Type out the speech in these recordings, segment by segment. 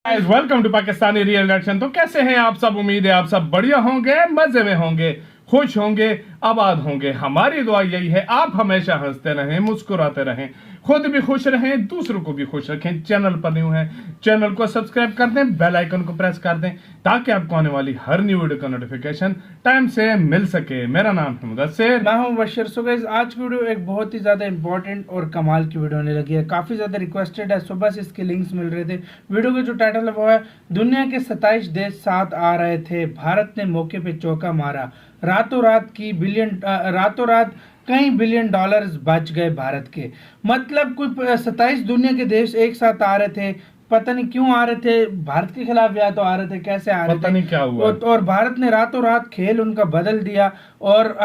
Welcome to Pakistani real reaction. तो कैसे हैं आप सब? उम्मीद है आप सब बढ़िया होंगे, मजे में होंगे, खुश होंगे, आबाद होंगे। हमारी दुआ यही है आप हमेशा हंसते रहें, मुस्कुराते रहें, खुद भी खुश रहें, दूसरों को भी खुश रखें। चैनल पर न्यू है, चैनल को सब्सक्राइब कर दें, बेल आइकन को प्रेस कर दें ताकि आपको आने वाली हर न्यू वीडियो का नोटिफिकेशन टाइम से मिल सके। मेरा नाम है मुदस्सिर, मैं हूं बशीर। सो गाइस, आज की वीडियो एक बहुत ही ज्यादा इंपॉर्टेंट और कमाल की वीडियो होने लगी है। काफी ज्यादा रिक्वेस्टेड है, सुबह से इसके लिंक्स मिल रहे थे। वीडियो का जो टाइटल है वो है दुनिया के 27 देश साथ आ रहे थे, भारत ने मौके पे चौका मारा, रातों रात कई बिलियन डॉलर्स बच गए भारत के। मतलब कोई 27 दुनिया के देश एक साथ आ रहे थे, पता नहीं क्यों आ रहे थे, भारत के खिलाफ या तो आ रहे थे, कैसे आ रहे थे, पता नहीं क्या हुआ। और भारत ने रातों रात खेल उनका बदल दिया और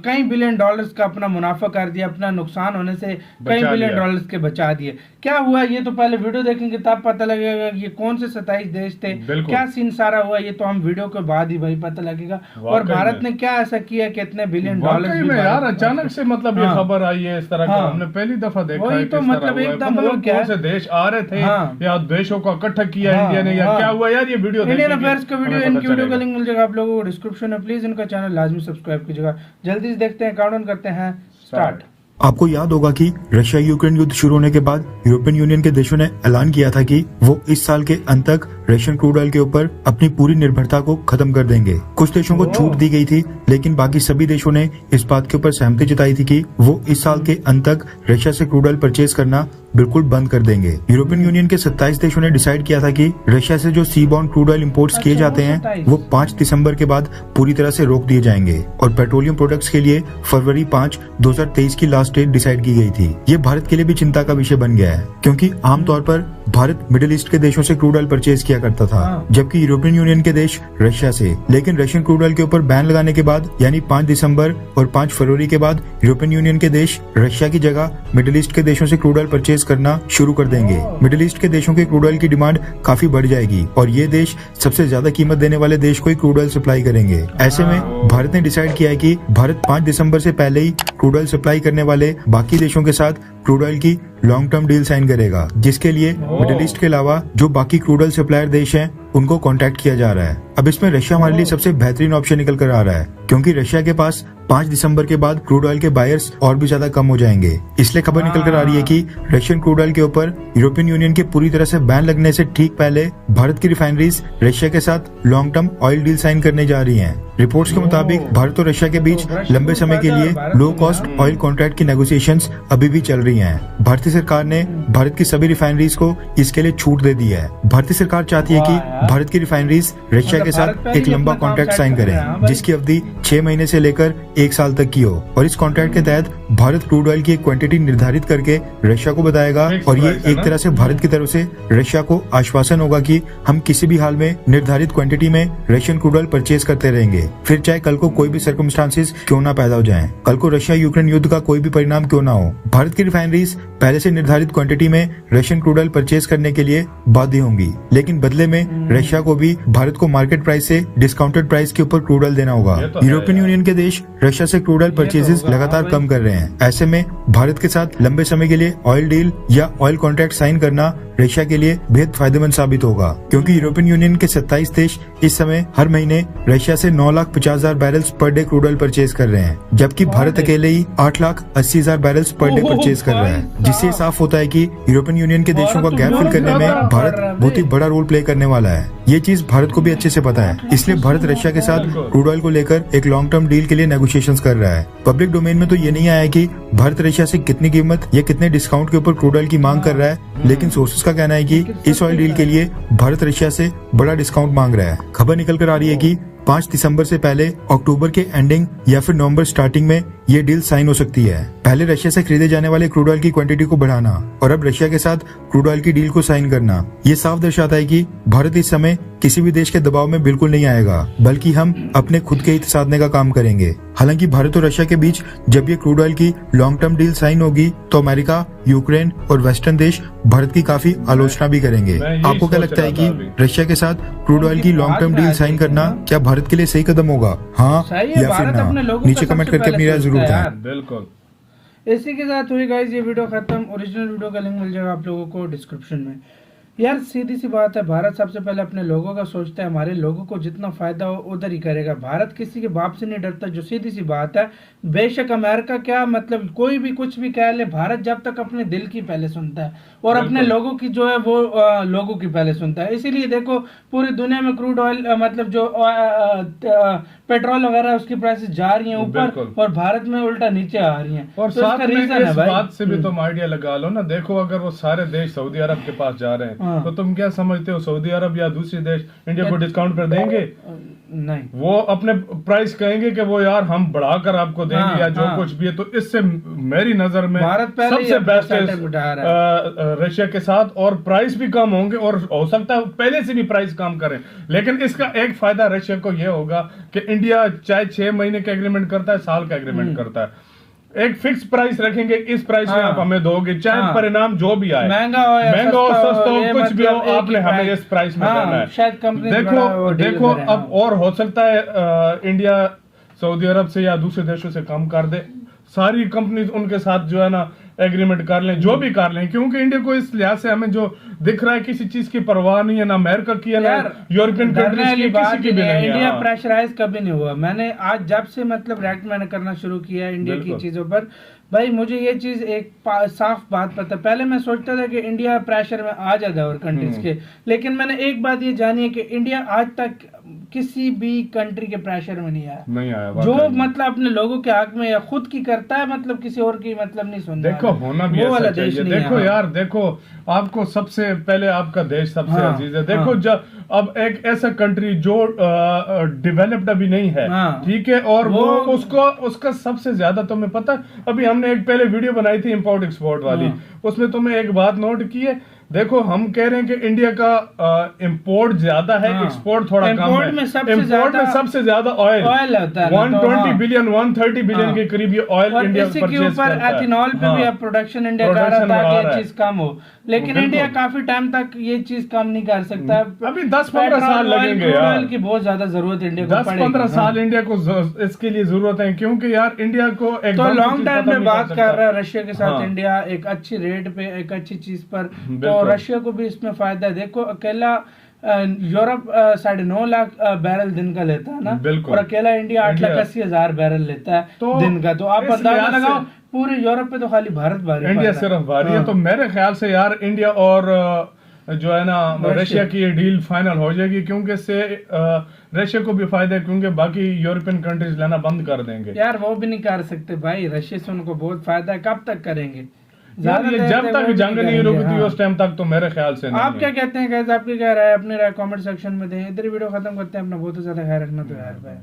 कई बिलियन डॉलर्स का अपना मुनाफा कर दिया, अपना नुकसान होने से कई बिलियन डॉलर्स के बचा दिए। क्या हुआ ये तो पहले वीडियो देखेंगे तब पता लगेगा ये कौन से 27 देश थे, क्या सीन सारा हुआ, ये तो हम वीडियो के बाद ही भाई पता लगेगा। और भारत ने क्या ऐसा किया कि इतने बिलियन डॉलर में यार अचानक से मतलब ये खबर आई है इस तरह का, हमने पहली दफा देखा है। तो मतलब एकदम कौन से देश आ रहे थे या देशों को इकट्ठा किया इंडिया ने, या क्या हुआ यार? ये वीडियो इंडियन अफेयर्स का वीडियो, इनकी वीडियो का लिंक मिल जाएगा आप लोगों को डिस्क्रिप्शन में। प्लीज इनका चैनल लाजमी सब्सक्राइब कीजिएगा। जल्दी से देखते हैं, काउंटडाउन करते हैं, स्टार्ट। आपको याद होगा कि रशिया यूक्रेन युद्ध शुरू होने के बाद यूरोपियन यूनियन के देशों ने ऐलान किया था कि वो इस साल के अंत तक रशियन क्रूड ऑयल के ऊपर अपनी पूरी निर्भरता को खत्म कर देंगे। कुछ देशों को छूट दी गई थी, लेकिन बाकी सभी देशों ने इस बात के ऊपर सहमति जताई थी कि वो इस साल के अंत तक रशिया से क्रूड ऑयल परचेज करना बिल्कुल बंद कर देंगे। यूरोपियन यूनियन के 27 देशों ने डिसाइड किया था कि रशिया से जो सी बॉर्न क्रूड ऑयल इंपोर्ट्स किए जाते हैं वो 5 दिसंबर के बाद पूरी तरह से रोक दिए जाएंगे और पेट्रोलियम प्रोडक्ट्स के लिए फरवरी 5, 2023 की लास्ट डेट डिसाइड की गई थी। ये भारत के लिए भी चिंता का विषय बन गया है, क्योंकि आमतौर पर भारत मिडिल ईस्ट के देशों से क्रूड ऑयल परचेज किया करता था, जबकि यूरोपियन यूनियन के देश रशिया से। लेकिन रशियन क्रूड ऑयल के ऊपर बैन लगाने के बाद यानी 5 दिसंबर और 5 फरवरी के बाद यूरोपियन यूनियन के देश रशिया की जगह मिडिल ईस्ट के देशों से क्रूड ऑयल परचेज करना शुरू कर देंगे। मिडिल ईस्ट के देशों के क्रूड ऑयल की डिमांड काफी बढ़ जाएगी और ये देश सबसे ज्यादा कीमत देने वाले देश को ही क्रूड ऑयल सप्लाई करेंगे। ऐसे में भारत ने डिसाइड किया है कि भारत 5 दिसंबर से पहले ही क्रूड ऑयल सप्लाई करने वाले बाकी देशों के साथ क्रूड ऑयल की लॉन्ग टर्म डील साइन करेगा, जिसके लिए मिडिल ईस्ट के अलावा जो बाकी क्रूड ऑयल सप्लायर देश हैं उनको कांटेक्ट किया जा रहा है। अब इसमें रशिया हमारे लिए सबसे बेहतरीन ऑप्शन निकल कर आ रहा है, क्योंकि रशिया के पास 5 दिसंबर के बाद क्रूड ऑयल के बायर्स और भी ज्यादा कम हो जाएंगे। इसलिए खबर निकल कर आ रही है कि रशियन क्रूड ऑयल के ऊपर यूरोपियन यूनियन के पूरी तरह से बैन लगने से ठीक पहले भारत की रिफाइनरीज रशिया के साथ long term oil deal sign करने जा रही हैं। रिपोर्ट्स के मुताबिक भारत और रशिया के बीच लंबे समय के लिए लो कॉस्ट ऑयल कॉन्ट्रैक्ट की नेगोशिएशंस अभी भी चल रही हैं। भारतीय सरकार ने भारत की सभी रिफाइनरीज को इसके लिए छूट दे दी है। भारतीय सरकार चाहती है कि भारत की रिफाइनरीज रशिया के साथ एक लंबा कॉन्ट्रैक्ट साइन करें, जिसकी अवधि 6 महीने से लेकर 1 साल तक की हो, और इस कॉन्ट्रैक्ट के तहत भारत क्रूड ऑयल की एक क्वांटिटी निर्धारित करके रशिया को बताएगा, और ये एक तरह से भारत की तरफ से रशिया को आश्वासन होगा कि हम किसी भी हाल में निर्धारित क्वांटिटी में रशियन क्रूड ऑयल परचेज करते रहेंगे, फिर चाहे कल को कोई भी सर्कमस्टांसेस क्यों ना पैदा हो जाएं। कल को रशिया यूक्रेन युद्ध का कोई भी परिणाम क्यों ना हो, भारत की रिफाइनरीज पहले से निर्धारित क्वांटिटी में रशियन क्रूड ऑयल परचेज करने के लिए बाध्य होंगी, लेकिन बदले में रशिया को भी भारत को मार्केट प्राइस से डिस्काउंटेड प्राइस के ऊपर क्रूड ऑयल देना होगा। यूरोपियन यूनियन के देश रशिया से क्रूड ऑयल परचेजेस लगातार कम कर रहे हैं। ऐसे में भारत के साथ लंबे समय के लिए ऑयल डील या ऑयल कॉन्ट्रैक्ट साइन करना रशिया के लिए बेहद फायदेमंद साबित होगा, क्योंकि यूरोपियन यूनियन के 27 देश इस समय हर महीने रशिया से 9,50,000 barrels per day crude oil purchase कर रहे हैं, जबकि भारत अकेले ही 8,80,000 बैरल्स पर डे परचेज कर रहा है, जिससे साफ होता है कि यूरोपियन यूनियन के देशों का गैप फिल करने में भारत बहुत ही बड़ा रोल प्ले करने वाला है। ये चीज भारत को भी अच्छे से पता है, इसलिए भारत रशिया के साथ क्रूड ऑयल को लेकर एक लॉन्ग टर्म डील के लिए नेगोशिएशंस कर रहा है। पब्लिक डोमेन में तो ये नहीं आया कि भारत रशिया से कितनी कीमत या कितने डिस्काउंट के ऊपर क्रूड ऑयल की मांग कर रहा है, लेकिन सोर्सेज का कहना है कि इस ऑयल डील के लिए भारत रशिया से बड़ा डिस्काउंट मांग रहा है। खबर निकल कर आ रही है कि 5 दिसंबर से पहले अक्टूबर के एंडिंग या फिर नवंबर स्टार्टिंग में ये डील साइन हो सकती है। पहले रशिया से खरीदे जाने वाले क्रूड ऑयल की क्वांटिटी को बढ़ाना और अब रशिया के साथ क्रूड ऑयल की डील को साइन करना, ये साफ दर्शाता है कि भारत इस समय किसी भी देश के दबाव में बिल्कुल नहीं आएगा, बल्कि हम अपने खुद के हित साधने का काम करेंगे। हालांकि भारत और रशिया के बीच जब ये क्रूड ऑयल की लॉन्ग टर्म डील साइन होगी तो अमेरिका, यूक्रेन और वेस्टर्न देश भारत की काफी आलोचना भी करेंगे। आपको क्या लगता है कि रशिया के साथ क्रूड ऑयल की लॉन्ग टर्म डील साइन करना क्या भारत के लिए सही कदम होगा? हाँ या फिर ना? नीचे कमेंट करके अपनी राय जरूर दें। बिल्कुल। इसी के साथ हुई गाइस ये वीडियो खत्म। ओरिजिनल वीडियो का लिंक मिल जाएगा आप लोगों को डिस्क्रिप्शन में। यार सीधी सी बात है, भारत सबसे पहले अपने लोगों का सोचता है, हमारे लोगों को जितना फायदा हो उधर ही करेगा। भारत किसी के बाप से नहीं डरता, जो सीधी सी बात है। बेशक अमेरिका क्या मतलब कोई भी कुछ भी कह ले, भारत जब तक अपने दिल की पहले सुनता है और अपने बिल्कुल। लोगों की जो है वो लोगों की पहले सुनता है। इसीलिए देखो पूरी दुनिया में क्रूड ऑयल मतलब जो पेट्रोल वगैरह है, उसकी प्राइसेस जा रही हैं ऊपर बिल्कुल। और भारत में उल्टा नीचे आ रही हैं। और तो साथ इसका में रीजन है इस भाई। बात से भी तुम आइडिया लगा लो ना, देखो अगर वो सारे देश सऊदी अरब के पास जा रहे हैं हाँ। तो तुम क्या समझते हो सऊदी अरब या दूसरे देश इंडिया को डिस्काउंट पर देंगे? नहीं, वो अपने प्राइस कहेंगे कि वो यार हम बढ़ाकर आपको देंगे हाँ, या जो हाँ। कुछ भी है। तो इससे मेरी नजर में भारत पहले ही सबसे अपना बेस्ट सेटअप उठा रहा है रशिया के साथ, और प्राइस भी कम होंगे और हो सकता है पहले से भी प्राइस कम करें। लेकिन इसका एक फायदा रशिया को यह होगा कि इंडिया चाहे 6 महीने का एग्रीमेंट करता है, साल का एग्रीमेंट करता है, एक फिक्स प्राइस रखेंगे, इस प्राइस में हाँ। आप हमें दोगे, चाहे हाँ। परिणाम जो भी आए, महंगा हो या महंगा हो सस्ता हो ये कुछ भी हो, मतलब एक ही आपने हमें प्राइस। इस प्राइस में हाँ, देना है। शायद कंपनी देखो देखो अब और हो सकता है इंडिया सऊदी अरब से या दूसरे देशों से कम कर दे, सारी कंपनी उनके साथ जो है ना एग्रीमेंट कर लें, जो भी कर लें, क्योंकि इंडिया को इस लिहाज से हमें जो दिख रहा है किसी चीज की परवाह नहीं है, ना अमेरिका की है, ना यूरोपियन कंट्रीज की, किसी की भी नहीं है। इंडिया हाँ। प्रेशराइज कभी नहीं हुआ। मैंने आज जब से मतलब रिएक्ट मैंने करना शुरू किया इंडिया की बिल्कुल। चीजों पर, भाई मुझे ये चीज एक साफ बात पता है। पहले मैं सोचता था कि इंडिया प्रेशर में आ जाता है और कंट्रीज के, लेकिन मैंने एक बात ये जानी है कि इंडिया आज तक किसी भी कंट्री के प्रेशर में नहीं आया। नहीं आया जो वाकई में। मतलब अपने लोगों के हक में या खुद की करता है, मतलब किसी और की मतलब नहीं सुनता। देखो होना भी वो ऐसा वाला देश चाहिए। नहीं है, देखो हाँ। यार देखो, आपको सबसे पहले आपका देश सबसे हाँ, अजीज है। देखो हाँ। जब अब एक ऐसा कंट्री जो डेवलप्ड अभी नहीं है, हाँ। ठीक है, और वो वो- उसको उसका सबसे ज्यादा तुम्हें पता है, अभी हमने एक पहले वीडियो बनाई थी इंपोर्ट एक्सपोर्ट वाली, हाँ। उसमें तुम्हें एक बात नोट की है। देखो हम कह रहे हैं कि इंडिया का इंपोर्ट ज्यादा है, हाँ। एक्सपोर्ट थोड़ा कम Import है। में सबसे इंपोर्ट में ज्यादा सबसे ज्यादा ऑयल होता है ना, तो 120 हाँ। बिलियन 130 बिलियन हाँ। के करीब ये ऑयल और इंडिया इसी के परचेज ऊपर करता है। एथेनॉल पे भी हाँ। अब प्रोडक्शन इंडिया कर रहा Production था आ ताकि रहा ये है। चीज कम हो, लेकिन बिल्कुल। इंडिया काफी टाइम तक ये चीज कम नहीं कर सकता। अभी 10-15 साल लगेंगे यार। ऑयल की बहुत ज्यादा जरूरत इंडिया को 10-15 पड़ेगी। साल इंडिया को इसके लिए जरूरत है, क्योंकि यार इंडिया को तो एकदम से लॉन्ग चीज टाइम खत्म में नहीं बात सकता। कर रहा है रशिया के साथ हाँ। इंडिया एक अच्छी रेट पे, एक अच्छी चीज पर, तो बिल्कुल। रशिया को भी इसमें फायदा है। देखो अकेला यूरोप 9.5 लाख बैरल दिन का लेता है ना, बिल्कुल। और अकेला इंडिया 8,80,000 बैरल लेता है तो दिन का। तो आप इस अंदाजा लिहाज से- लगाओ पूरे यूरोप पे तो खाली भारत भारी इंडिया पड़ता है। सिर्फ भारी है। हाँ। तो मेरे ख्याल से यार इंडिया और जो है ना रशिया की ये डील फाइनल हो जाएगी, क्योंकि इससे रशिया को भी फायदा है, क्योंकि बाकी यूरोपियन कंट्रीज लेना बंद कर देंगे। यार वो भी नहीं कर सकते भाई, रशिया से उनको बहुत फायदा है। कब तक करेंगे? यार ये देर जब वो तक भी जंग नहीं करेंगे, रुकती हाँ। उस टाइम तक तो मेरे ख्याल से नहीं आप है। क्या कहते हैं गाइस? आपकी क्या राय है? अपनी राय कमेंट सेक्शन में दें। इधर वीडियो खत्म करते हैं। अपना बहुत ज्यादा ख्याल रखना तो यार भाई।